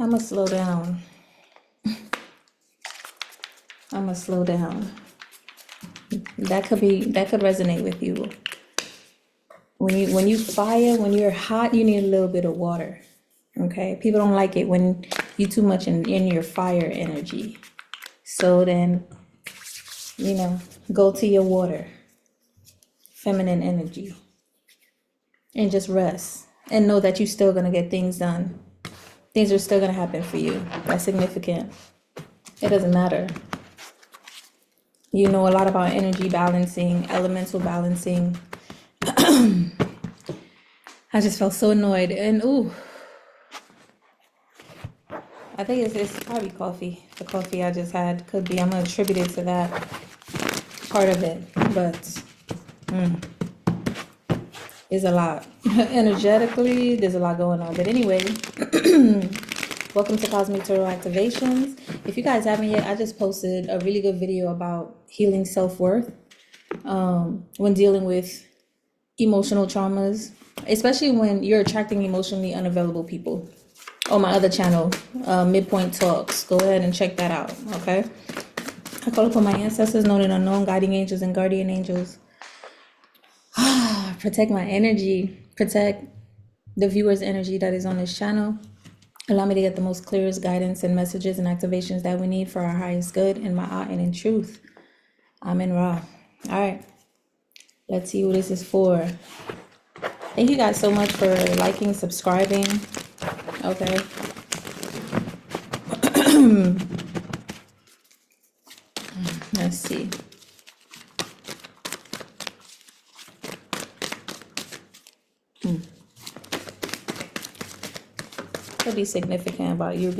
I'm gonna slow down. I'm gonna slow down. That could resonate with you. When you fire, when you're hot, you need a little bit of water. Okay? People don't like it when you too much in your fire energy. So then, go to your water, feminine energy, and just rest and know that you're still gonna get things done. Things are still gonna happen for you. That's significant. It doesn't matter. You know a lot about energy balancing, elemental balancing. I just felt so annoyed, and I think it's probably coffee. The coffee I just had could be. I'm gonna attribute it to that part of it, but it's a lot. Energetically, there's a lot going on. But anyway, welcome to Cosmic Turtle Activations. If you guys haven't yet, I just posted a really good video about healing self-worth when dealing with emotional traumas, especially when you're attracting emotionally unavailable people. On my other channel, Midpoint Talks. Go ahead and check that out, okay? I call upon my ancestors, known and unknown, guiding angels and guardian angels. Protect my energy. Protect the viewer's energy that is on this channel. Allow me to get the most clearest guidance and messages and activations that we need for our highest good in Ma'at and in truth. I'm in Ra. All right. Let's see who this is for. Thank you guys so much for liking, subscribing. Okay. Let's see. Could be significant about you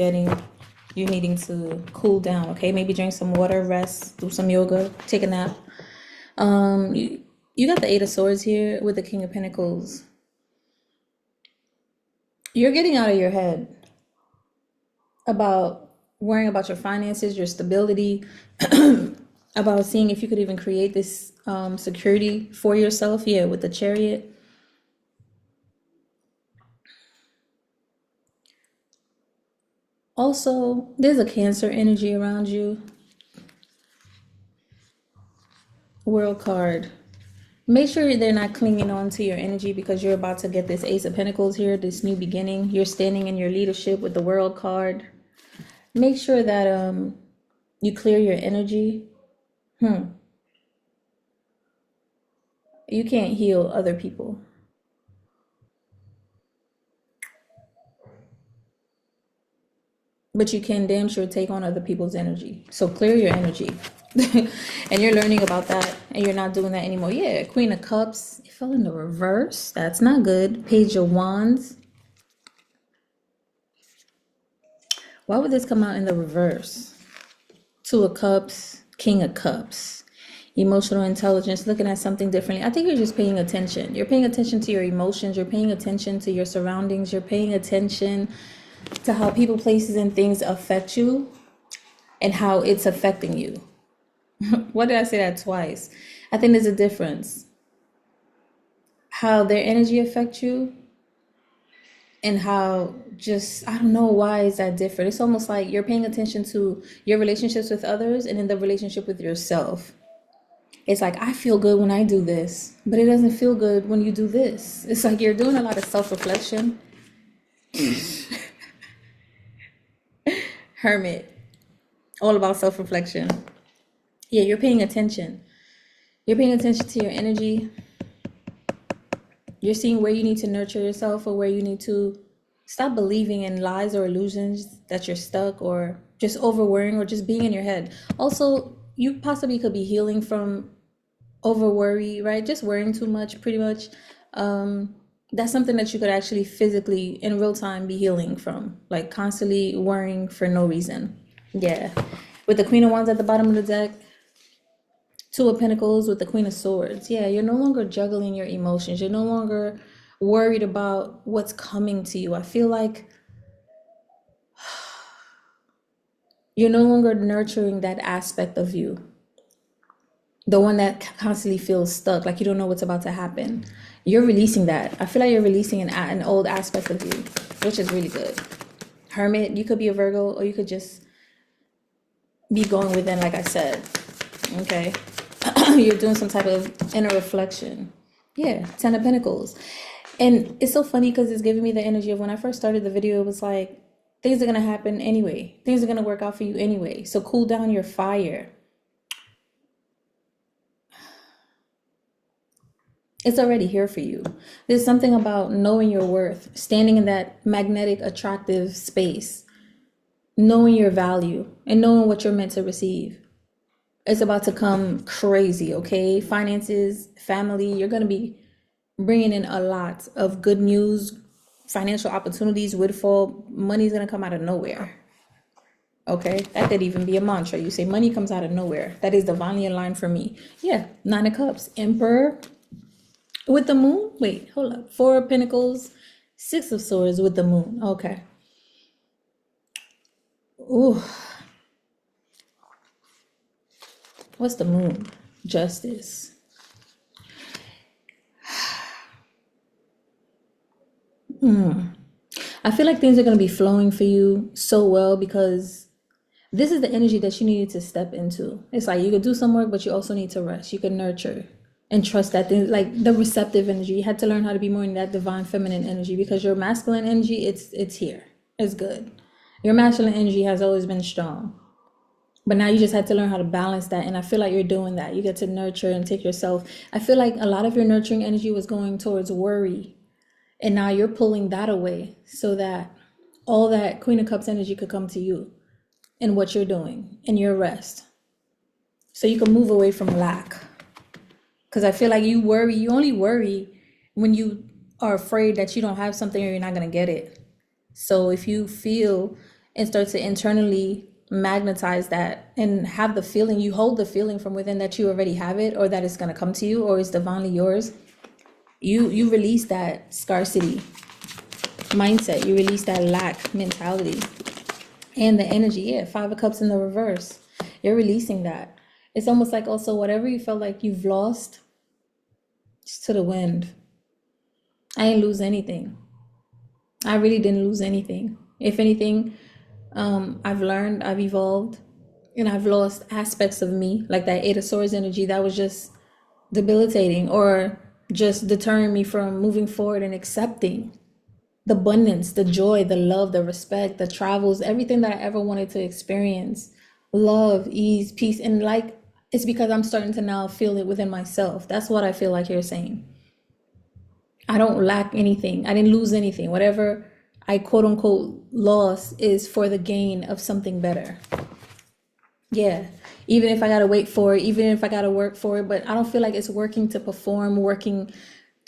needing to cool down. Okay, maybe drink some water, rest, do some yoga, take a nap. You got the Eight of Swords here with the King of Pentacles. You're getting out of your head about worrying about your finances, your stability, about seeing if you could even create this security for yourself. Yeah, with the Chariot. Also, there's a Cancer energy around you. World card. Make sure they're not clinging on to your energy because you're about to get this Ace of Pentacles here, this new beginning. You're standing in your leadership with the World card. Make sure that you clear your energy. You can't heal other people. But you can damn sure take on other people's energy. So clear your energy. And you're learning about that and you're not doing that anymore. Yeah, Queen of Cups. It fell in the reverse. That's not good. Page of Wands. Why would this come out in the reverse? Two of Cups, King of Cups. Emotional intelligence, looking at something differently. I think you're just paying attention. You're paying attention to your emotions. You're paying attention to your surroundings. You're paying attention to how people, places, and things affect you and how it's affecting you. Why did I say that twice? I think there's a difference. How their energy affects you and how just, I don't know why is that different. It's almost like you're paying attention to your relationships with others and in the relationship with yourself. It's like, I feel good when I do this, but it doesn't feel good when you do this. It's like you're doing a lot of self-reflection. Hermit, all about self-reflection. Yeah, you're paying attention. You're paying attention to your energy. You're seeing where you need to nurture yourself or where you need to stop believing in lies or illusions that you're stuck or just over worrying or just being in your head. Also, you possibly could be healing from over worry, right? Just worrying too much, pretty much. That's something that you could actually physically in real time be healing from, like constantly worrying for no reason. Yeah, with the Queen of Wands at the bottom of the deck, Two of Pentacles with the Queen of Swords. Yeah, you're no longer juggling your emotions. You're no longer worried about what's coming to you. I feel like you're no longer nurturing that aspect of you, the one that constantly feels stuck, like you don't know what's about to happen. You're releasing that. I feel like you're releasing an old aspect of you, which is really good. Hermit, you could be a Virgo, or you could just be going within, like I said. Okay. You're doing some type of inner reflection. Yeah, Ten of Pentacles. And it's so funny because it's giving me the energy of when I first started the video, it was like, things are going to happen anyway. Things are going to work out for you anyway. So cool down your fire. It's already here for you. There's something about knowing your worth, standing in that magnetic, attractive space, knowing your value and knowing what you're meant to receive. It's about to come crazy, okay? Finances, family, you're going to be bringing in a lot of good news, financial opportunities, windfall. Money's going to come out of nowhere. Okay, that could even be a mantra. You say money comes out of nowhere. That is divinely aligned for me. Yeah, Nine of Cups, Emperor with the moon. Wait, hold up. Four of Pentacles, Six of Swords with the moon. Okay. Ooh. What's the moon? Justice. I feel like things are going to be flowing for you so well because this is the energy that you needed to step into. It's like you could do some work, but you also need to rest. You can nurture and trust that thing, like the receptive energy. You had to learn how to be more in that divine feminine energy because your masculine energy, it's here. It's good. Your masculine energy has always been strong. But now you just had to learn how to balance that. And I feel like you're doing that. You get to nurture and take yourself. I feel like a lot of your nurturing energy was going towards worry. And now you're pulling that away so that all that Queen of Cups energy could come to you in what you're doing, in your rest. So you can move away from lack. Because I feel like you only worry when you are afraid that you don't have something or you're not going to get it. So if you feel and start to internally magnetize that and have the feeling, you hold the feeling from within that you already have it or that it's going to come to you or it's divinely yours, you release that scarcity mindset, you release that lack mentality and the energy. Yeah, Five of Cups in the reverse, you're releasing that. It's almost like also whatever you felt like you've lost, just to the wind. I ain't lose anything. I really didn't lose anything. If anything, I've learned, I've evolved, and I've lost aspects of me, like that Eight of Swords energy that was just debilitating or just deterring me from moving forward and accepting the abundance, the joy, the love, the respect, the travels, everything that I ever wanted to experience. Love, ease, peace, and like, it's because I'm starting to now feel it within myself. That's what I feel like you're saying. I don't lack anything. I didn't lose anything. Whatever I quote unquote lost is for the gain of something better. Yeah. Even if I gotta wait for it, even if I gotta work for it, but I don't feel like it's working to perform, working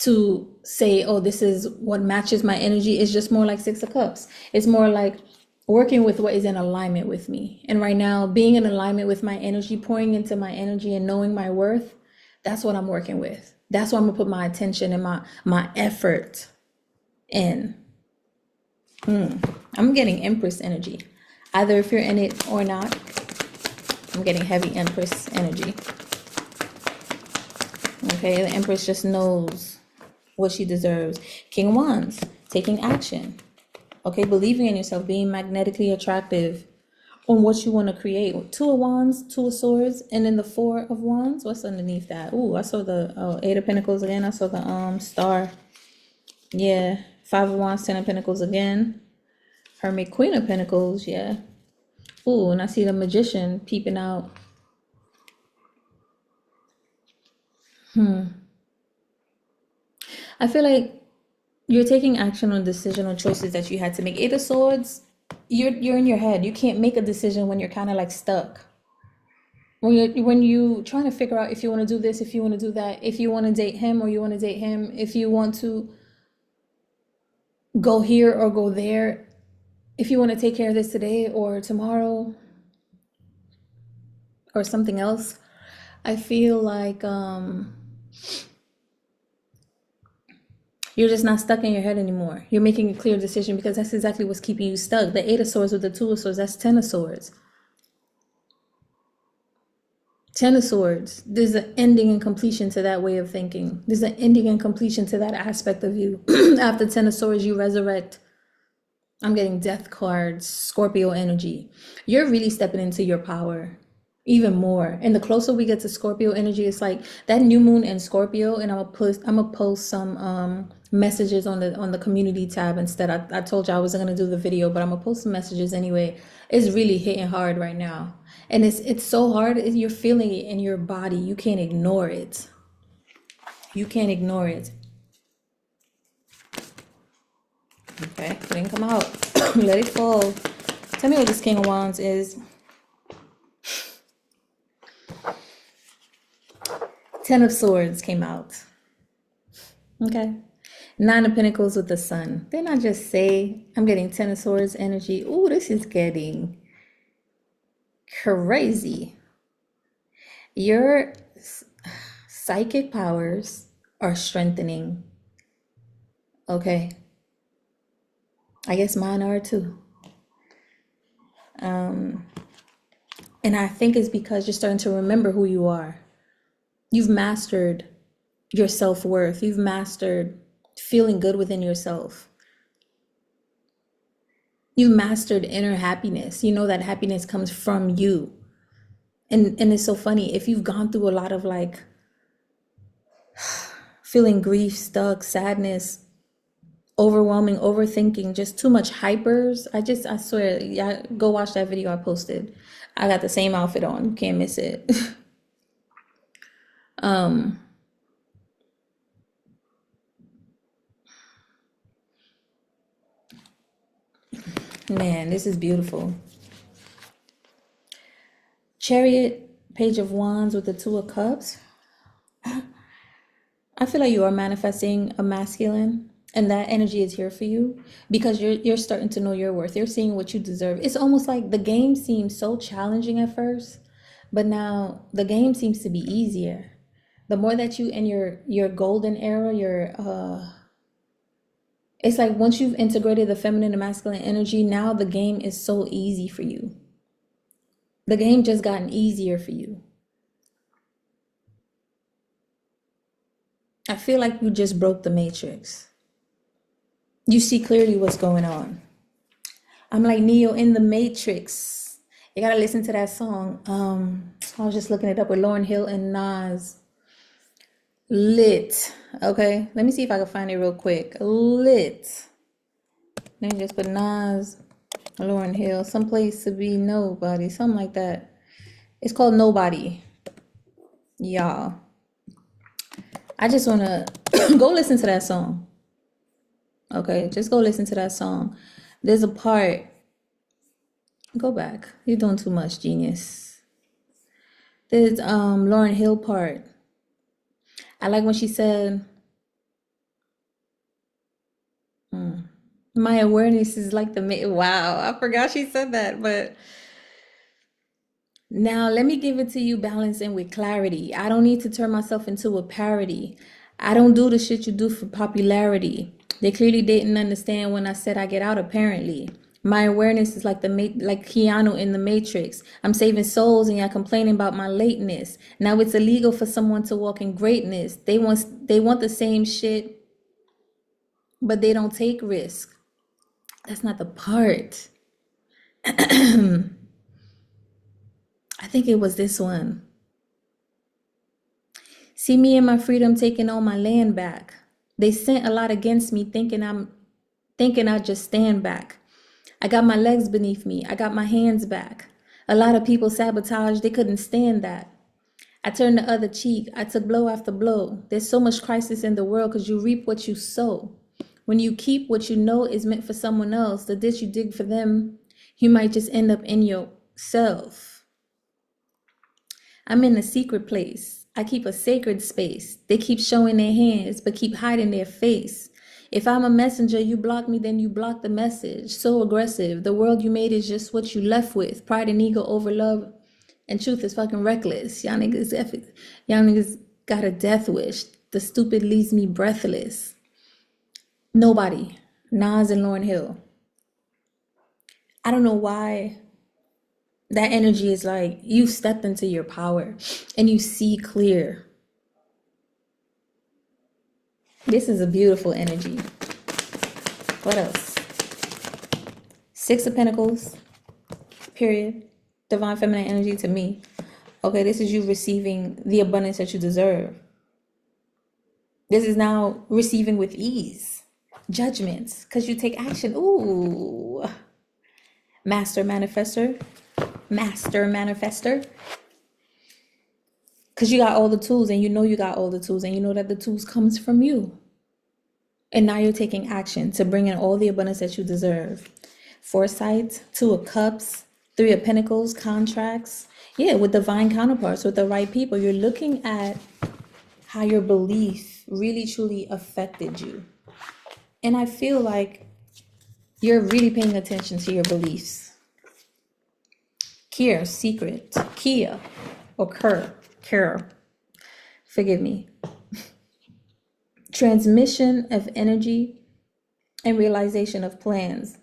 to say, oh, this is what matches my energy. It's just more like Six of Cups. It's more like working with what is in alignment with me. And right now, being in alignment with my energy, pouring into my energy and knowing my worth, that's what I'm working with. That's what I'm gonna put my attention and my effort in. I'm getting Empress energy. Either if you're in it or not, I'm getting heavy Empress energy. Okay, the Empress just knows what she deserves. King of Wands, taking action. Okay, believing in yourself, being magnetically attractive on what you want to create. Two of Wands, Two of Swords, and then the Four of Wands. What's underneath that? Ooh, I saw the Eight of Pentacles again. I saw the star. Yeah, Five of Wands, Ten of Pentacles again. Hermit, Queen of Pentacles. Yeah. Ooh, and I see the Magician peeping out. I feel like you're taking action on decision on choices that you had to make. Eight of Swords, you're in your head. You can't make a decision when you're kind of like stuck. When you trying to figure out if you want to do this, if you want to do that, if you want to date him or you want to date him, if you want to go here or go there, if you want to take care of this today or tomorrow or something else. I feel like you're just not stuck in your head anymore. You're making a clear decision because that's exactly what's keeping you stuck. The Eight of Swords with the Two of Swords, that's Ten of Swords. Ten of Swords, there's an ending and completion to that way of thinking. There's an ending and completion to that aspect of you. After Ten of Swords, you resurrect I'm getting death cards, Scorpio energy. You're really stepping into your power even more. And the closer we get to Scorpio energy, it's like that new moon in Scorpio. And I'm gonna post some messages on the community tab instead. I told you I wasn't gonna do the video, but I'm gonna post some messages anyway. It's really hitting hard right now. And it's so hard. You're feeling it in your body. You can't ignore it. You can't ignore it. Okay, it didn't come out. Let it fall. Tell me what this King of Wands is. Ten of Swords came out. Okay. Nine of Pentacles with the Sun. Didn't I just say I'm getting Ten of Swords energy? Ooh, this is getting crazy. Your psychic powers are strengthening. Okay. I guess mine are too. And I think it's because you're starting to remember who you are. You've mastered your self-worth. You've mastered feeling good within yourself. You've mastered inner happiness. You know that happiness comes from you. And it's so funny. If you've gone through a lot of like feeling grief, stuck, sadness, overwhelming, overthinking, just too much hypers. I swear, yeah, go watch that video I posted. I got the same outfit on. You can't miss it. Man, this is beautiful. Chariot, Page of Wands with the Two of Cups. I feel like you are manifesting a masculine, and that energy is here for you because you're starting to know your worth. You're seeing what you deserve. It's almost like the game seems so challenging at first, but now the game seems to be easier. The more that you in your golden era, it's like once you've integrated the feminine and masculine energy, now the game is so easy for you. The game just gotten easier for you. I feel like you just broke the matrix. You see clearly what's going on. I'm like Neo in the Matrix. You gotta listen to that song. I was just looking it up with Lauryn Hill and Nas. Lit. Okay, let me see if I can find it real quick. Lit. Let me just put Nas, Lauryn Hill, someplace to be nobody, something like that. It's called Nobody. Y'all, I just wanna go listen to that song. Okay, just go listen to that song. There's a part. Go back. You're doing too much, genius. There's Lauryn Hill part. I like when she said, my awareness is like the wow, I forgot she said that, but now let me give it to you balancing with clarity. I don't need to turn myself into a parody. I don't do the shit you do for popularity. They clearly didn't understand when I said I get out, apparently. My awareness is like like Keanu in the Matrix. I'm saving souls and y'all complaining about my lateness. Now it's illegal for someone to walk in greatness. They want the same shit, but they don't take risk. That's not the part. I think it was this one. See me and my freedom taking all my land back. They sent a lot against me thinking I'd just stand back. I got my legs beneath me. I got my hands back. A lot of people sabotaged. They couldn't stand that. I turned the other cheek. I took blow after blow. There's so much crisis in the world because you reap what you sow. When you keep what you know is meant for someone else, the ditch you dig for them, you might just end up in yourself. I'm in a secret place. I keep a sacred space. They keep showing their hands, but keep hiding their face. If I'm a messenger, you block me, then you block the message. So aggressive. The world you made is just what you left with. Pride and ego over love, and truth is fucking reckless. Y'all niggas got a death wish. The stupid leaves me breathless. Nobody. Nas and Lauryn Hill. I don't know why that energy is like you stepped into your power and you see clear. This is a beautiful energy. What else? Six of Pentacles, period. Divine feminine energy to me. Okay, this is you receiving the abundance that you deserve. This is now receiving with ease. Judgments, because you take action. Ooh. Master manifester. Master manifester. Because you got all the tools, and you know you got all the tools, and you know that the tools comes from you. And now you're taking action to bring in all the abundance that you deserve. Foresight, Two of Cups, Three of Pentacles, contracts. Yeah, with divine counterparts, with the right people. You're looking at how your belief really truly affected you. And I feel like you're really paying attention to your beliefs. Kia, secret. Kia, or Kerr. Forgive me. Transmission of energy and realization of plans.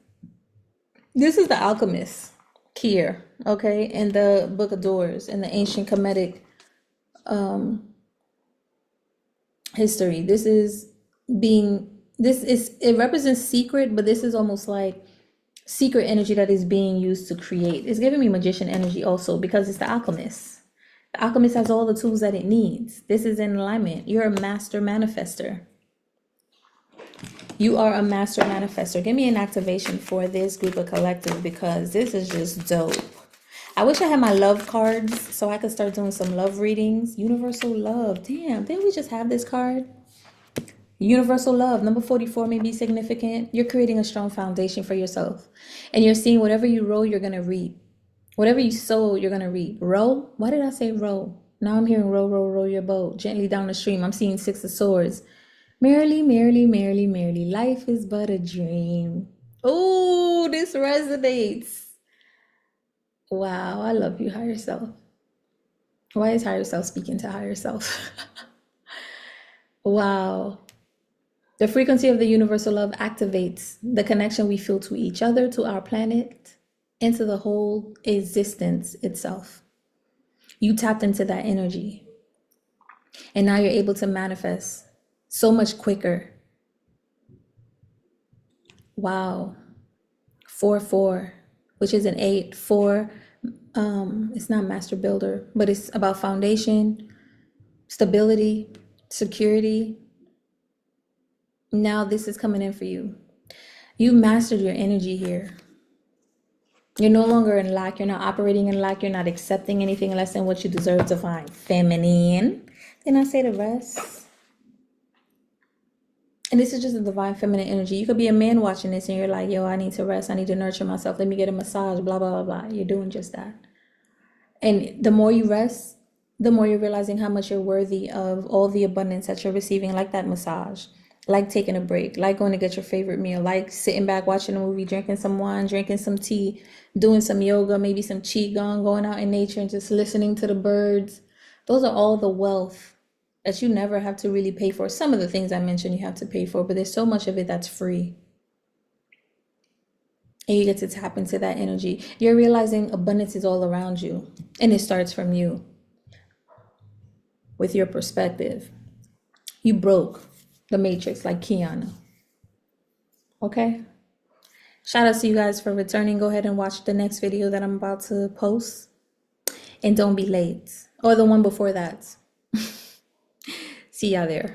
This is the alchemist, Kier, okay, in the Book of Doors, in the ancient Kemetic history. It represents secret, but this is almost like secret energy that is being used to create. It's giving me magician energy also, because it's the alchemist. The alchemist has all the tools that it needs. This is in alignment. You're a master manifester. You are a master manifester. Give me an activation for this group of collective, because this is just dope. I wish I had my love cards so I could start doing some love readings. Universal love. Damn, didn't we just have this card? Universal love. Number 44 may be significant. You're creating a strong foundation for yourself. And you're seeing whatever you roll, you're going to reap. Whatever you sow, you're going to reap. Row? Why did I say row? Now I'm hearing row, row, row your boat. Gently down the stream. I'm seeing Six of Swords. Merrily, merrily, merrily, merrily. Life is but a dream. Oh, this resonates. Wow, I love you, higher self. Why is higher self speaking to higher self? Wow. The frequency of the universal love activates the connection we feel to each other, to our planet, and to the whole existence itself. You tapped into that energy. And now you're able to manifest so much quicker. Wow. 4-4, which is an 8. 4, it's not master builder, but it's about foundation, stability, security. Now this is coming in for you. You mastered your energy here. You're no longer in lack. You're not operating in lack. You're not accepting anything less than what you deserve to find. Feminine. Then I say the rest. And this is just a divine feminine energy. You could be a man watching this and you're like, yo, I need to rest. I need to nurture myself. Let me get a massage, blah, blah, blah, blah. You're doing just that. And the more you rest, the more you're realizing how much you're worthy of all the abundance that you're receiving, like that massage, like taking a break, like going to get your favorite meal, like sitting back, watching a movie, drinking some wine, drinking some tea, doing some yoga, maybe some qigong, going out in nature and just listening to the birds. Those are all the wealth that you never have to really pay for. Some of the things I mentioned you have to pay for, but there's so much of it that's free. And you get to tap into that energy. You're realizing abundance is all around you. And it starts from you. With your perspective. You broke the matrix like Keanu. Okay? Shout out to you guys for returning. Go ahead and watch the next video that I'm about to post. And don't be late. Or the one before that. See y'all there.